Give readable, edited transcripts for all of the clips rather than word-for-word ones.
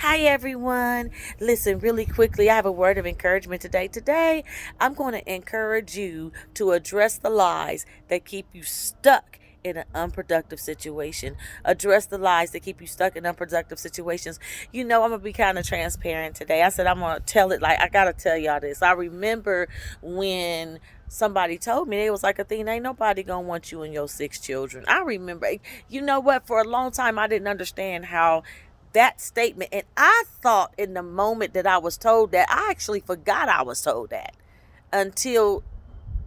Hi, everyone. Listen, really quickly, I have a word of encouragement today. Today, I'm going to encourage you to address the lies that keep you stuck in an unproductive situation. Address the lies that keep you stuck in unproductive situations. I'm going to be kind of transparent today. I said I'm going to tell it like I got to tell y'all this. I remember when somebody told me, they was like, Athena, ain't nobody gonna want you and your six children. I remember, you know what, for a long time I didn't understand how that statement, and I thought in the moment that I was told that, I actually forgot I was told that until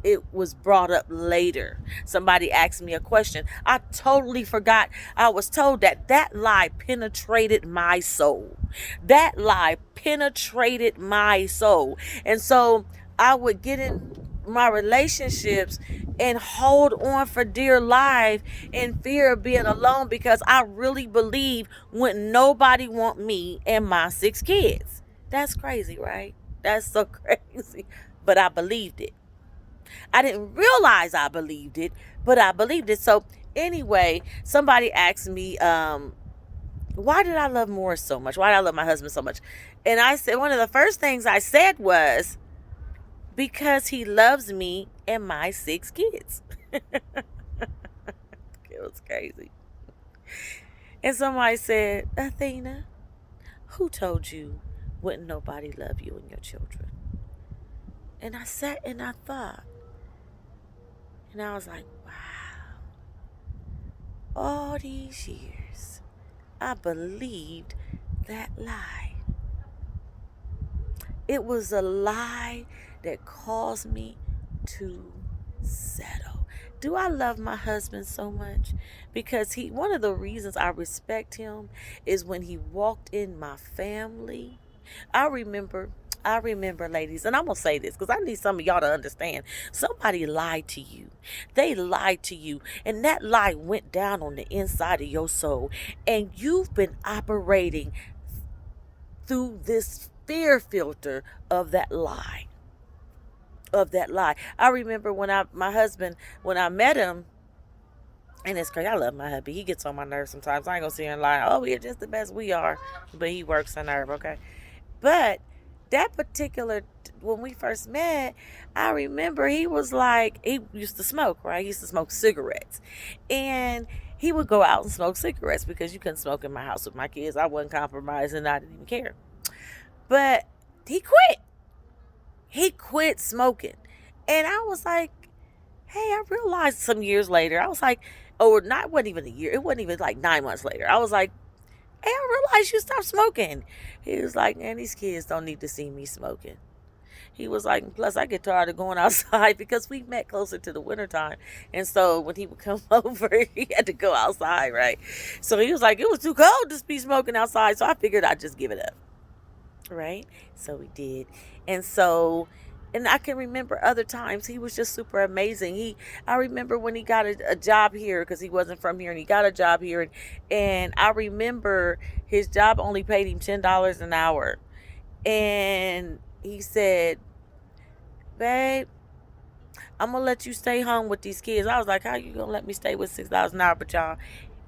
it was brought up later. Somebody asked me a question. I totally forgot I was told that. That lie penetrated my soul. That lie penetrated my soul. And so I would get in my relationships and hold on for dear life in fear of being alone, because I really believe wouldn't nobody want me and my six kids. That's crazy, right? That's so crazy. But I believed it. I didn't realize I believed it, but I believed it. So anyway, somebody asked me, why did I love Morris so much? Why did I love my husband so much? And I said, one of the first things I said was, because he loves me and my six kids. It was crazy. And somebody said, Athena, who told you wouldn't nobody love you and your children? And I sat and I thought, and I was like, wow, all these years I believed that lie. It was a lie that caused me to settle. Do I love my husband so much? Because one of the reasons I respect him is when he walked in my family. I remember I remember, ladies, and I'm going to say this because I need some of y'all to understand. Somebody lied to you. They lied to you, and that lie went down on the inside of your soul. And you've been operating through this fear filter of that lie. Of that lie. I remember my husband, when I met him, and it's crazy. I love my hubby. He gets on my nerves sometimes. I ain't gonna sit here and lie. Oh, we're just the best we are. But he works a nerve, okay? But that particular, when we first met, I remember he was like, he used to smoke, right? He used to smoke cigarettes. And he would go out and smoke cigarettes because you couldn't smoke in my house with my kids. I wasn't compromising. I didn't even care. But he quit. He quit smoking. And I was like, hey, I realized some years later, I was like, or not, it wasn't even a year. It wasn't even like 9 months later. I was like, hey, I realized you stopped smoking. He was like, man, these kids don't need to see me smoking. He was like, plus I get tired of going outside because we met closer to the wintertime. And so when he would come over, he had to go outside, right? So he was like, it was too cold to be smoking outside. So I figured I'd just give it up, right? So we did. And so, and I can remember other times he was just super amazing. I remember when he got a job here, because he wasn't from here, and he got a job here, and I remember his job only paid him $10 an hour. And he said, babe, I'm gonna let you stay home with these kids. I was like, how you gonna let me stay with $6 an hour? But y'all,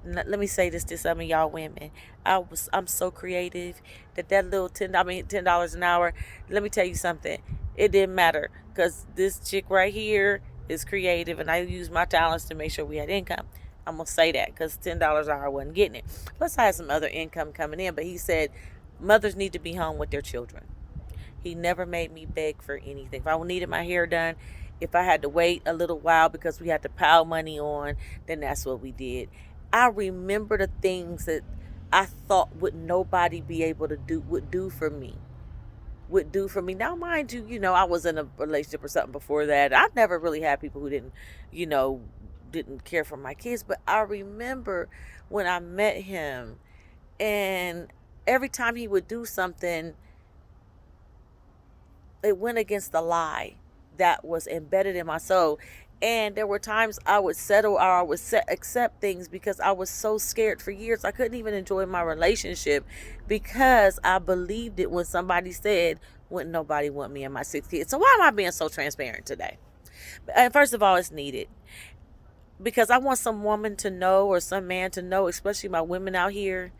let me say this to some of y'all women. I'm so creative that little $10 an hour. Let me tell you something. It didn't matter, because this chick right here is creative, and I used my talents to make sure we had income. I'm gonna say that because $10 an hour wasn't getting it. Plus, I had some other income coming in. But he said mothers need to be home with their children. He never made me beg for anything. If I needed my hair done, if I had to wait a little while because we had to pile money on, then that's what we did. I remember the things that I thought would nobody be able to do, would do for me. Would do for me. Now, mind you, I was in a relationship or something before that. I've never really had people who you know, didn't care for my kids. But I remember when I met him, and every time he would do something, it went against the lie that was embedded in my soul. And there were times I would settle, or I would accept things because I was so scared. For years I couldn't even enjoy my relationship because I believed it when somebody said, wouldn't nobody want me and my six kids. So why am I being so transparent today? And first of all, it's needed, because I want some woman to know, or some man to know, especially my women out here,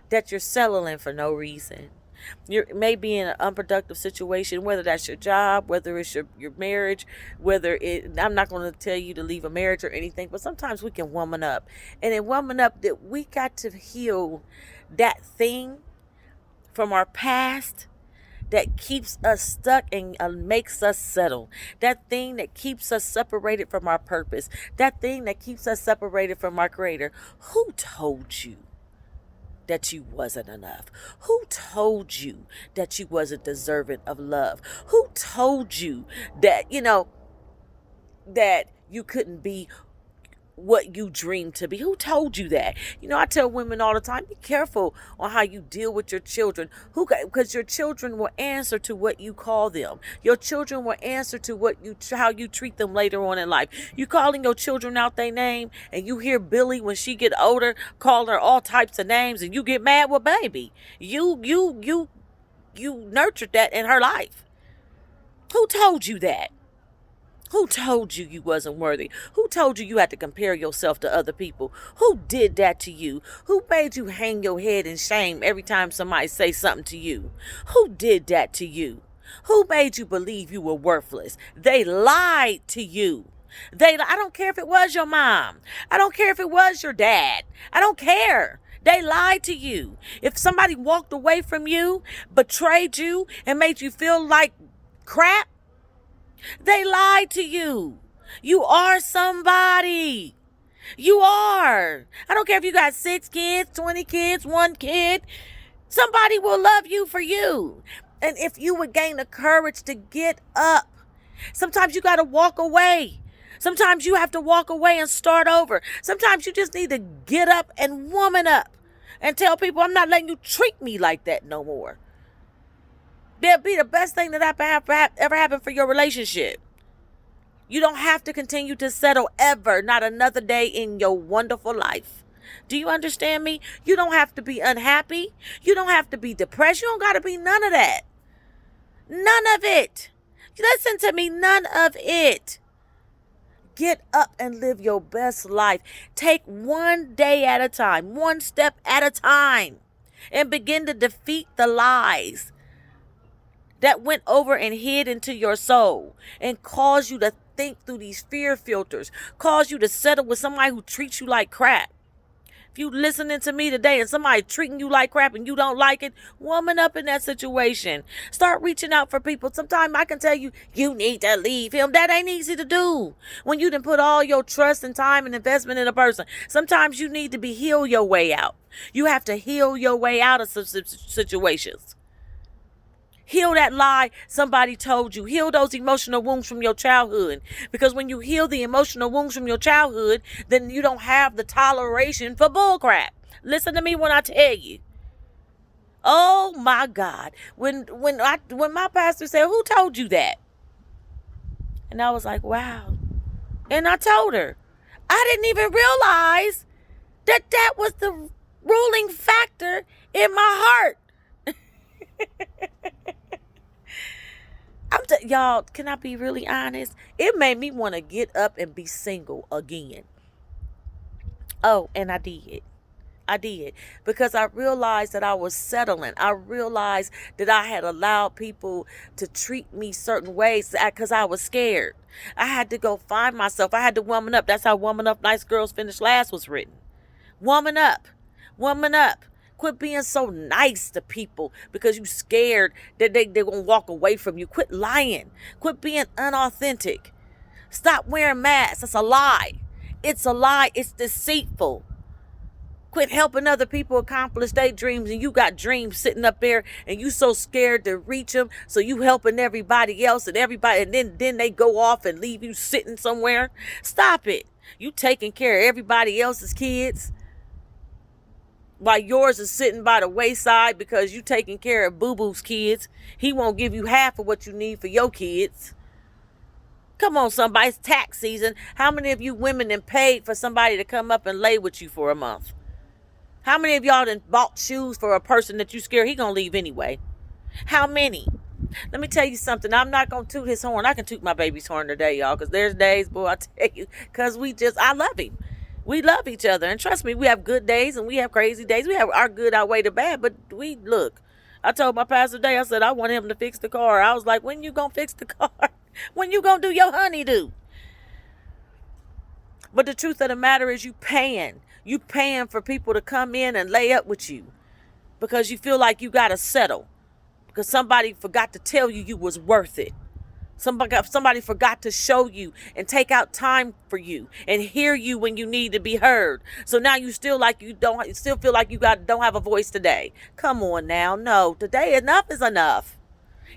that you're settling for no reason. You may be in an unproductive situation, whether that's your job, whether it's your marriage, I'm not going to tell you to leave a marriage or anything, but sometimes we can woman up. And in woman up, that we got to heal that thing from our past that keeps us stuck and makes us settle. That thing that keeps us separated from our purpose. That thing that keeps us separated from our Creator. Who told you that you wasn't enough? Who told you that you wasn't deserving of love? Who told you that, that you couldn't be what you dream to be? Who told you that? I tell women all the time, be careful on how you deal with your children. Because your children will answer to what you call them. Your children will answer to how you treat them later on in life. You calling your children out their name, and you hear Billy when she get older call her all types of names, and you get mad. Well, baby, you nurtured that in her life. Who told you that? Who told you you wasn't worthy? Who told you you had to compare yourself to other people? Who did that to you? Who made you hang your head in shame every time somebody say something to you? Who did that to you? Who made you believe you were worthless? They lied to you. I don't care if it was your mom. I don't care if it was your dad. I don't care. They lied to you. If somebody walked away from you, betrayed you, and made you feel like crap, they lied to you. You are somebody. You are. I don't care if you got 6 kids, 20 kids, 1 kid. Somebody will love you for you. And if you would gain the courage to get up, sometimes you got to walk away. Sometimes you have to walk away and start over. Sometimes you just need to get up and woman up and tell people, I'm not letting you treat me like that no more. That'll be the best thing that ever happened for your relationship. You don't have to continue to settle ever, not another day in your wonderful life. Do you understand me? You don't have to be unhappy. You don't have to be depressed. You don't got to be none of that. None of it. Listen to me, none of it. Get up and live your best life. Take one day at a time, one step at a time, and begin to defeat the lies that went over and hid into your soul and caused you to think through these fear filters, caused you to settle with somebody who treats you like crap. If you listening to me today and somebody treating you like crap and you don't like it, woman up in that situation. Start reaching out for people. Sometimes I can tell you, you need to leave him. That ain't easy to do when you done put all your trust and time and investment in a person. Sometimes you need to heal your way out. You have to heal your way out of some situations. Heal that lie somebody told you. Heal those emotional wounds from your childhood. Because when you heal the emotional wounds from your childhood, then you don't have the toleration for bullcrap. Listen to me when I tell you. Oh my God. When my pastor said, who told you that? And I was like, wow. And I told her, I didn't even realize that was the ruling factor in my heart. Y'all, can I be really honest? It made me want to get up and be single again. Oh, and I did. Because I realized that I was settling. I realized that I had allowed people to treat me certain ways because I was scared. I had to go find myself. I had to woman up. That's how Woman Up Nice Girls Finish Last was written. Woman up. Woman up. Quit being so nice to people because you scared that they're going to walk away from you. Quit lying. Quit being unauthentic. Stop wearing masks. That's a lie. It's a lie. It's deceitful. Quit helping other people accomplish their dreams, and you got dreams sitting up there and you so scared to reach them, so you helping everybody else and then they go off and leave you sitting somewhere. Stop it. You taking care of everybody else's kids while yours is sitting by the wayside because you taking care of boo-boo's kids. He won't give you half of what you need for your kids. Come on, somebody. It's tax season. How many of you women done paid for somebody to come up and lay with you for a month? How many of y'all done bought shoes for a person that you scared he gonna leave anyway? How many? Let me tell you something. I'm not gonna toot his horn. I can toot my baby's horn today, y'all, because there's days, boy, I tell you, because I love him. We love each other. And trust me, we have good days and we have crazy days. We have our good outweigh the bad, but we look. I told my pastor today, I said, I want him to fix the car. I was like, when you gonna fix the car? When you gonna do your honeydew? But the truth of the matter is you paying. You paying for people to come in and lay up with you because you feel like you gotta settle. Because somebody forgot to tell you was worth it. Somebody forgot to show you and take out time for you and hear you when you need to be heard. So now you still feel like you don't have a voice today. Come on now. No, today enough is enough.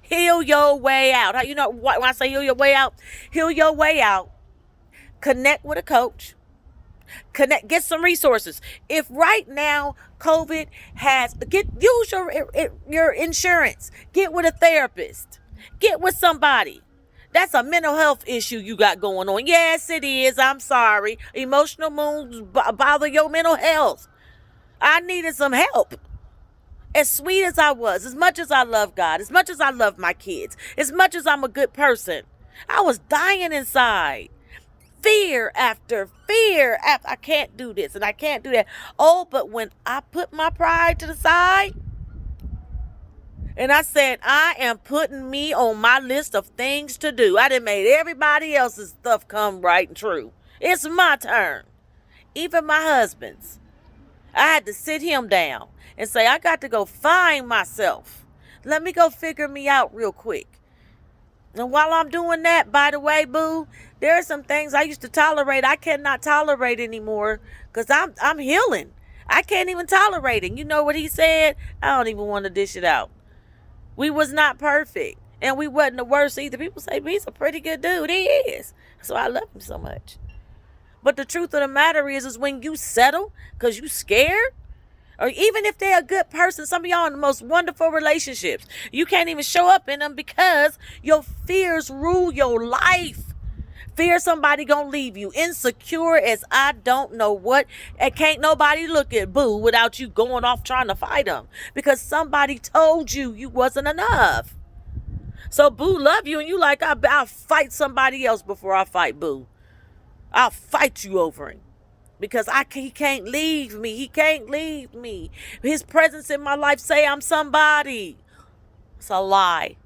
Heal your way out. How you know when I say heal your way out? Heal your way out. Connect with a coach. Get some resources. If right now COVID use your insurance. Get with a therapist. Get with somebody. That's a mental health issue you got going on. Yes, it is. I'm sorry. Emotional wounds bother your mental health. I needed some help. As sweet as I was, as much as I love God, as much as I love my kids, as much as I'm a good person, I was dying inside. Fear after fear after, I can't do this and I can't do that. Oh, but when I put my pride to the side, and I said, I am putting me on my list of things to do. I done made everybody else's stuff come right and true. It's my turn. Even my husband's. I had to sit him down and say, I got to go find myself. Let me go figure me out real quick. And while I'm doing that, by the way, boo, there are some things I used to tolerate I cannot tolerate anymore because I'm healing. I can't even tolerate it. You know what he said? I don't even want to dish it out. We was not perfect. And we wasn't the worst either. People say, he's a pretty good dude. He is. So I love him so much. But the truth of the matter is when you settle because you scared, or even if they're a good person, some of y'all in the most wonderful relationships, you can't even show up in them because your fears rule your life. Fear somebody gonna leave you. Insecure as I don't know what. And can't nobody look at boo without you going off trying to fight them. Because somebody told you wasn't enough. So boo love you and you like, I'll fight somebody else before I fight boo. I'll fight you over him. Because he can't leave me. He can't leave me. His presence in my life say I'm somebody. It's a lie.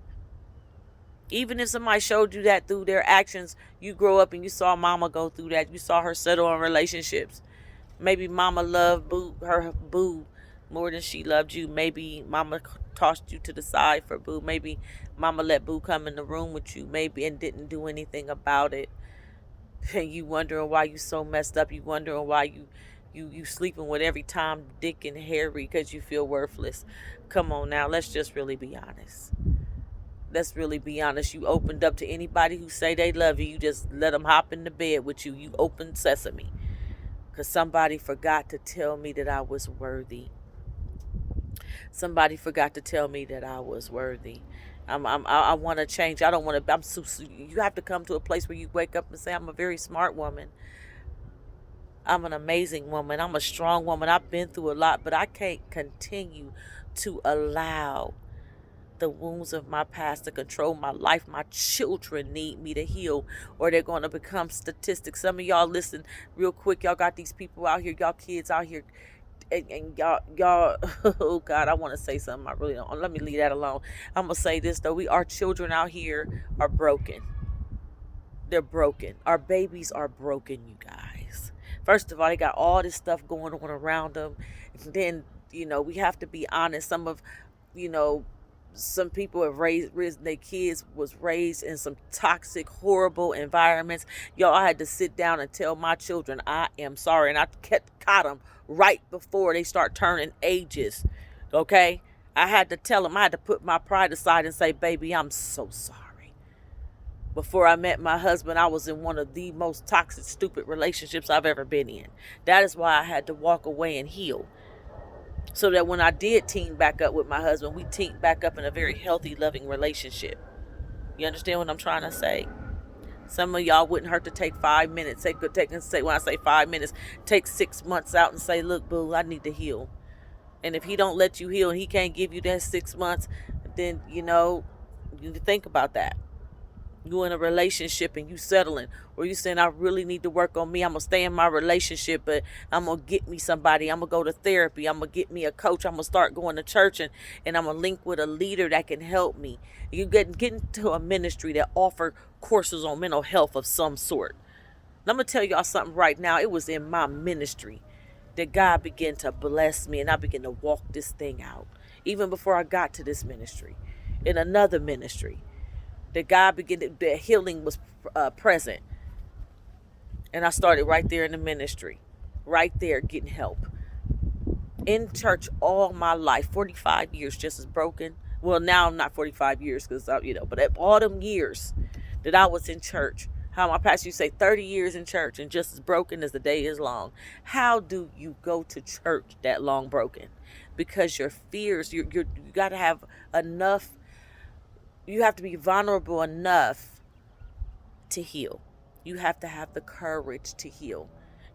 Even if somebody showed you that through their actions, you grow up and you saw mama go through that. You saw her settle in relationships. Maybe mama loved her boo more than she loved you. Maybe mama tossed you to the side for boo. Maybe mama let boo come in the room with you, maybe, and didn't do anything about it. And you wondering why you so messed up. You wondering why you sleeping with every Tom, Dick, and Harry because you feel worthless. Come on now, let's just really be honest. Let's really be honest. You opened up to anybody who say they love you. You just let them hop in the bed with you. You open sesame. Because somebody forgot to tell me that I was worthy. Somebody forgot to tell me that I was worthy. I want to change. I don't want to. You have to come to a place where you wake up and say, I'm a very smart woman. I'm an amazing woman. I'm a strong woman. I've been through a lot, but I can't continue to allow the wounds of my past to control my life. My children need me to heal, or they're going to become statistics. Some of y'all listen real quick. Y'all got these people out here, y'all kids out here, and y'all oh God, I want to say something. I really don't. Let me leave that alone. I'm going to say this though. Our children out here are broken. They're broken. Our babies are broken, you guys. First of all, they got all this stuff going on around them. And then, we have to be honest. Some people have raised their kids was raised in some toxic, horrible environments. I had to sit down and tell my children, I am sorry. And I caught them right before they start turning ages. Okay? I had to tell them, I had to put my pride aside and say, baby, I'm so sorry. Before I met my husband, I was in one of the most toxic, stupid relationships I've ever been in. That is why I had to walk away and heal. So that when I did team back up with my husband, we teamed back up in a very healthy, loving relationship. You understand what I'm trying to say? Some of y'all wouldn't hurt to take 5 minutes. When I say 5 minutes, take 6 months out and say, look, boo, I need to heal. And if he don't let you heal and he can't give you that 6 months, then, you need to think about that. You in a relationship and you settling, or you saying, I really need to work on me. I'm gonna stay in my relationship, but I'm gonna get me somebody. I'm gonna go to therapy. I'm gonna get me a coach. I'm gonna start going to church, and I'm gonna link with a leader that can help me. You get into a ministry that offer courses on mental health of some sort. And I'm gonna tell y'all something right now. It was in my ministry that God began to bless me, and I began to walk this thing out. Even before I got to this ministry, in another ministry, that God began to, the healing was present. And I started right there in the ministry, right there getting help. In church all my life, 45 years just as broken. Well, now I'm not 45 years because, but at all them years that I was in church, how my pastor used to say 30 years in church and just as broken as the day is long. How do you go to church that long broken? Because your fears, you got to have enough, you have to be vulnerable enough to heal. You have to have the courage to heal.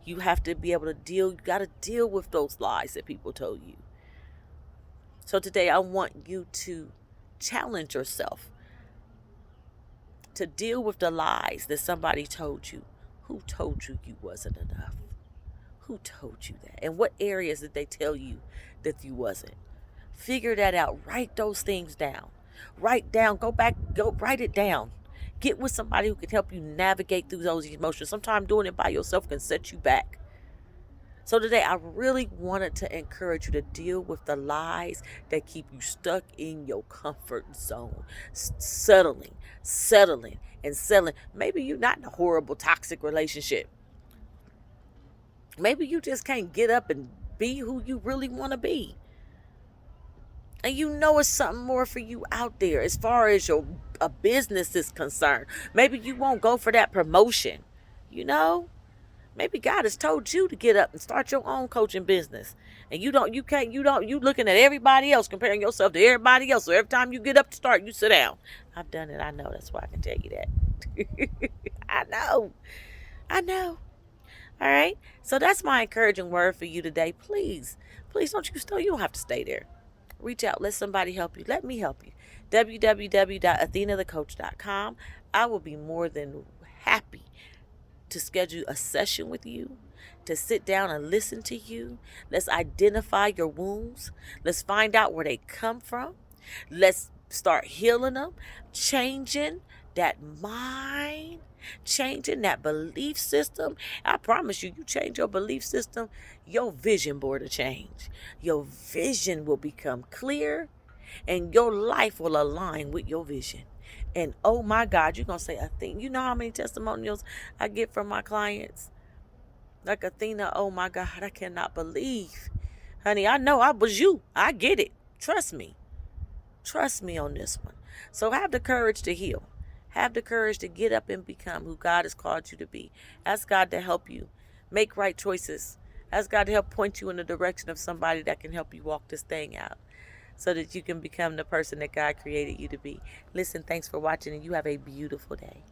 You have to be able to deal, you got to deal with those lies that people told you. So today I want you to challenge yourself to deal with the lies that somebody told you. Who told you you wasn't enough? Who told you that? And what areas did they tell you that you wasn't? Figure that out. Write those things down. Write down, go back, go write it down. Get with somebody who can help you navigate through those emotions. Sometimes doing it by yourself can set you back. So today I really wanted to encourage you to deal with the lies that keep you stuck in your comfort zone. Settling, and settling. Maybe you're not in a horrible, toxic relationship. Maybe you just can't get up and be who you really want to be. And you know it's something more for you out there as far as a business is concerned. Maybe you won't go for that promotion, Maybe God has told you to get up and start your own coaching business. And you looking at everybody else, comparing yourself to everybody else. So every time you get up to start, you sit down. I've done it. I know. That's why I can tell you that. I know. All right. So that's my encouraging word for you today. Please don't you don't have to stay there. Reach out. Let somebody help you. Let me help you. www.athenathecoach.com. I will be more than happy to schedule a session with you, to sit down and listen to you. Let's identify your wounds. Let's find out where they come from. Let's start healing them, changing that mind, changing that belief system. I promise you change your belief system, your vision board will change. Your vision will become clear and your life will align with your vision. And oh my God, you're going to say, Athena, you know how many testimonials I get from my clients? Like, Athena, oh my God, I cannot believe. Honey, I know I was you. I get it. Trust me. Trust me on this one. So have the courage to heal. Have the courage to get up and become who God has called you to be. Ask God to help you make right choices. Ask God to help point you in the direction of somebody that can help you walk this thing out, so that you can become the person that God created you to be. Listen, thanks for watching, and you have a beautiful day.